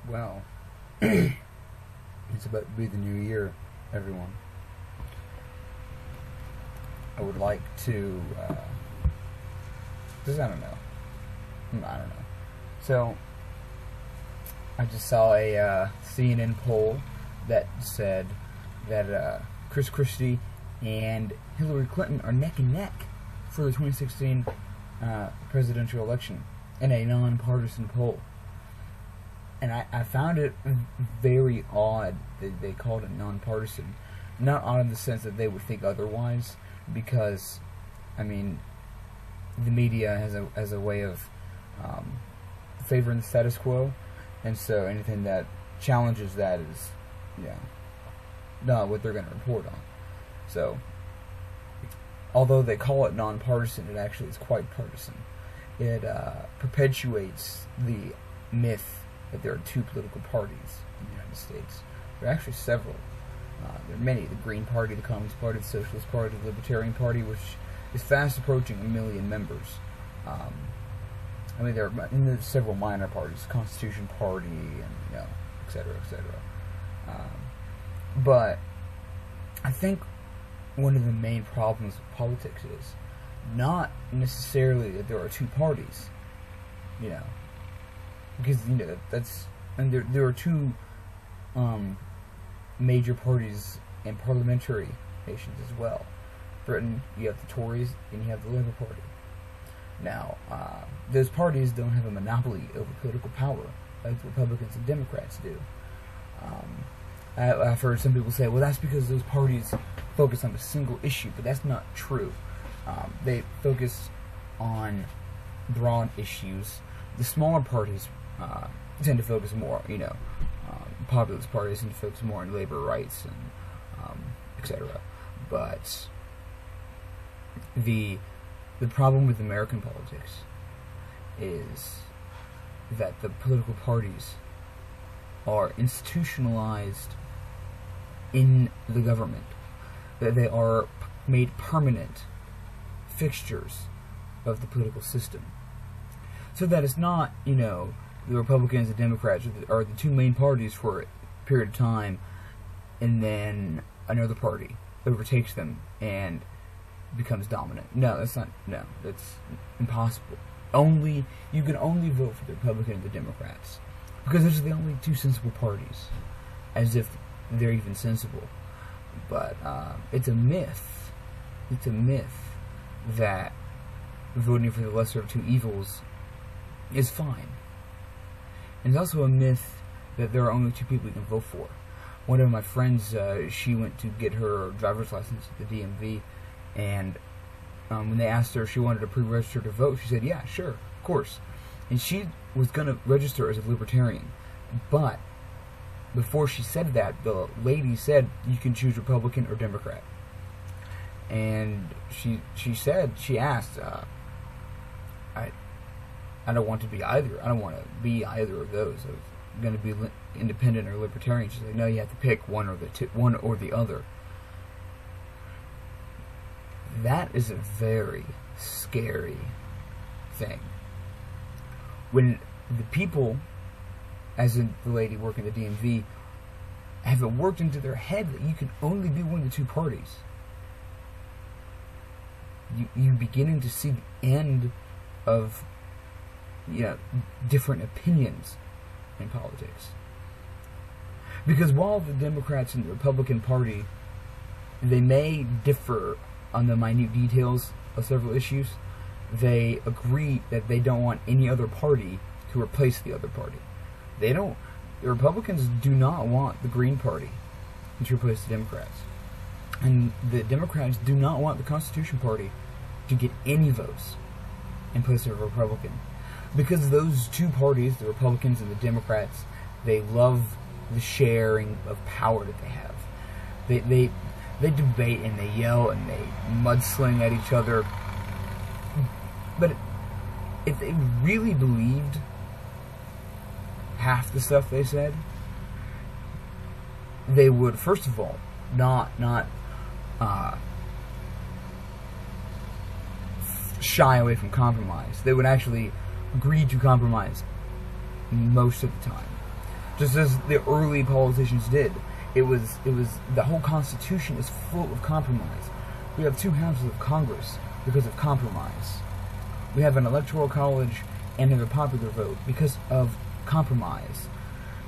Well, it's about to be the new year, everyone. I would like to, because I don't know. So, I just saw a CNN poll that said that Chris Christie and Hillary Clinton are neck and neck for the 2016 presidential election in a nonpartisan poll. And I found it very odd that they called it nonpartisan. Not odd in the sense that they would think otherwise, because, I mean, the media has a way of favoring the status quo, and so anything that challenges that is, not what they're going to report on. So, although they call it nonpartisan, it actually is quite partisan. It perpetuates the myth that there are two political parties in the United States. There are actually several. There are many. The Green Party, the Communist Party, the Socialist Party, the Libertarian Party, which is fast approaching 1 million members. I mean, there's several minor parties, Constitution Party, and et cetera, et cetera. But I think one of the main problems with politics is not necessarily that there are two parties, because there are two major parties in parliamentary nations as well. Britain, you have the Tories and you have the Labour Party. Now, those parties don't have a monopoly over political power like Republicans and Democrats do. I've heard some people say, well, that's because those parties focus on a single issue, but that's not true. They focus on broad issues. The smaller parties tend to focus more, populist parties tend to focus more on labor rights and etc. But the problem with American politics is that the political parties are institutionalized in the government, that they are made permanent fixtures of the political system. So that it's not, the Republicans and Democrats are the two main parties for a period of time, and then another party overtakes them and becomes dominant. No, that's impossible. You can only vote for the Republicans and the Democrats, because those are the only two sensible parties, as if they're even sensible. But it's a myth. It's a myth that voting for the lesser of two evils is fine. And it's also a myth that there are only two people you can vote for. One of my friends, she went to get her driver's license at the DMV, and when they asked her if she wanted to pre-register to vote, she said, yeah, sure, of course. And she was going to register as a libertarian, but before she said that, the lady said, you can choose Republican or Democrat. And she asked, I don't want to be either. I don't want to be either of those. I was going to be independent or libertarian. She's like, no, you have to pick one or the other. That is a very scary thing. When the people, as in the lady working at the DMV, have it worked into their head that you can only be one of the two parties, you're beginning to see the end of different opinions in politics. Because while the Democrats and the Republican Party, they may differ on the minute details of several issues, they agree that they don't want any other party to replace the other party. The Republicans do not want the Green Party to replace the Democrats. And the Democrats do not want the Constitution Party to get any votes in place of a Republican. Because those two parties, the Republicans and the Democrats, they love the sharing of power that they have. They debate and they yell and they mudsling at each other. But if they really believed half the stuff they said, they would, first of all, not shy away from compromise. They would actually agree to compromise most of the time. just as the early politicians did. It was the whole Constitution is full of compromise. We have 2 houses of Congress because of compromise. We have an electoral college and have a popular vote because of compromise.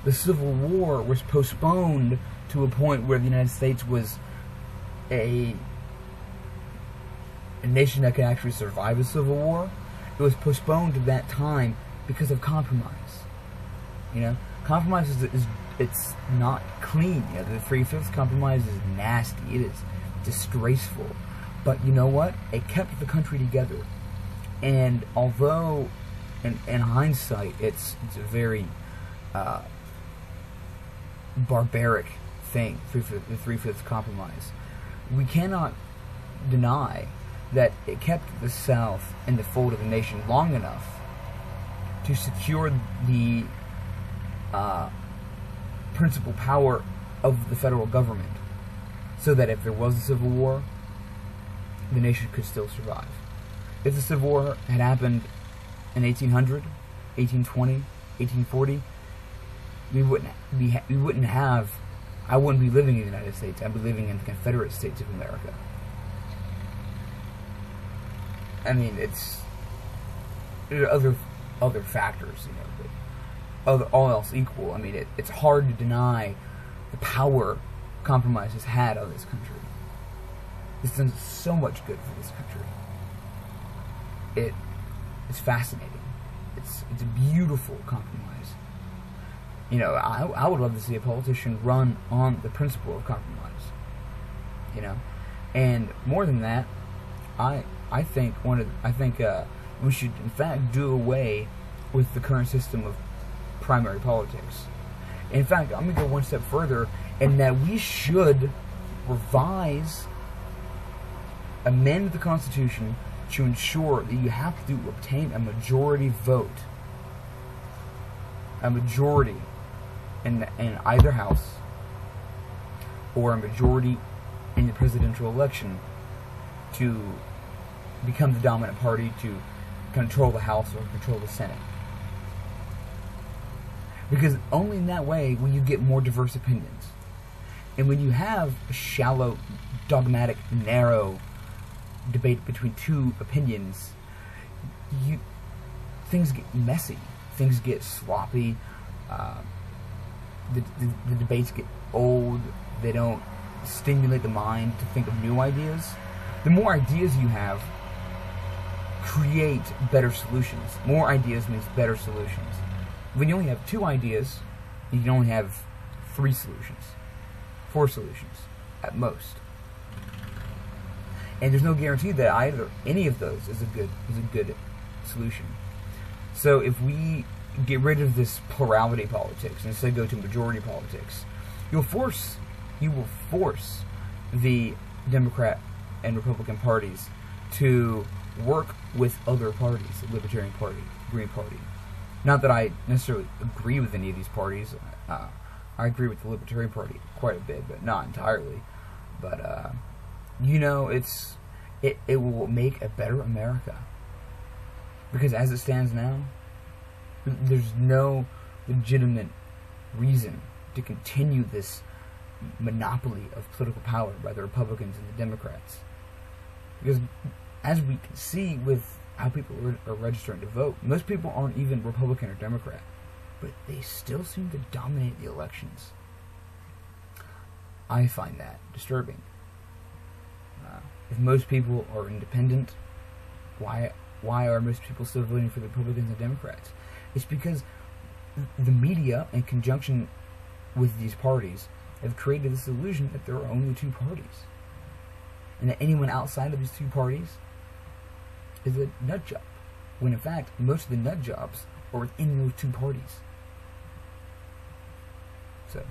The Civil War was postponed to a point where the United States was a nation that could actually survive a civil war. It was postponed to that time because of compromise. You know, compromise is it's not clean. You know, the 3/5 compromise is nasty. It is disgraceful. But you know what? It kept the country together. And although, in hindsight, it's a very barbaric thing, the 3/5 compromise, we cannot deny that it kept the South in the fold of the nation long enough to secure the principal power of the federal government, so that if there was a civil war, the nation could still survive. If the Civil War had happened in 1800, 1820, 1840, I wouldn't be living in the United States. I'd be living in the Confederate States of America. I mean, there are other factors, you know, but all else equal, I mean, it's hard to deny the power compromise has had on this country. It's done so much good for this country. It's fascinating. It's a beautiful compromise. You know, I would love to see a politician run on the principle of compromise. You know, and more than that, I think we should in fact do away with the current system of primary politics. In fact, I'm going to go one step further, in that we should amend the Constitution to ensure that you have to obtain a majority vote, a majority in either house, or a majority in the presidential election to become the dominant party to control the House or control the Senate. Because only in that way will you get more diverse opinions. And when you have a shallow, dogmatic, narrow debate between 2 opinions, things get messy, things get sloppy, the debates get old, they don't stimulate the mind to think of new ideas. The more ideas you have, create better solutions. More ideas means better solutions. When you only have 2 ideas, you can only have 3 solutions, 4 solutions at most. And there's no guarantee that any of those is a good solution. So if we get rid of this plurality politics and instead go to majority politics, you will force the Democrat and Republican parties to work with other parties, the Libertarian Party, Green Party. Not that I necessarily agree with any of these parties. I agree with the Libertarian Party quite a bit, but not entirely. But you know, it will make a better America. Because as it stands now, there's no legitimate reason to continue this monopoly of political power by the Republicans and the Democrats. Because as we can see with how people are registering to vote, most people aren't even Republican or Democrat, but they still seem to dominate the elections. I find that disturbing. If most people are independent, why are most people still voting for the Republicans and Democrats? It's because the media, in conjunction with these parties, have created this illusion that there are only 2 parties, and that anyone outside of these 2 parties is a nut job, when in fact most of the nut jobs are within those 2 parties. So,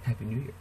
Happy New Year.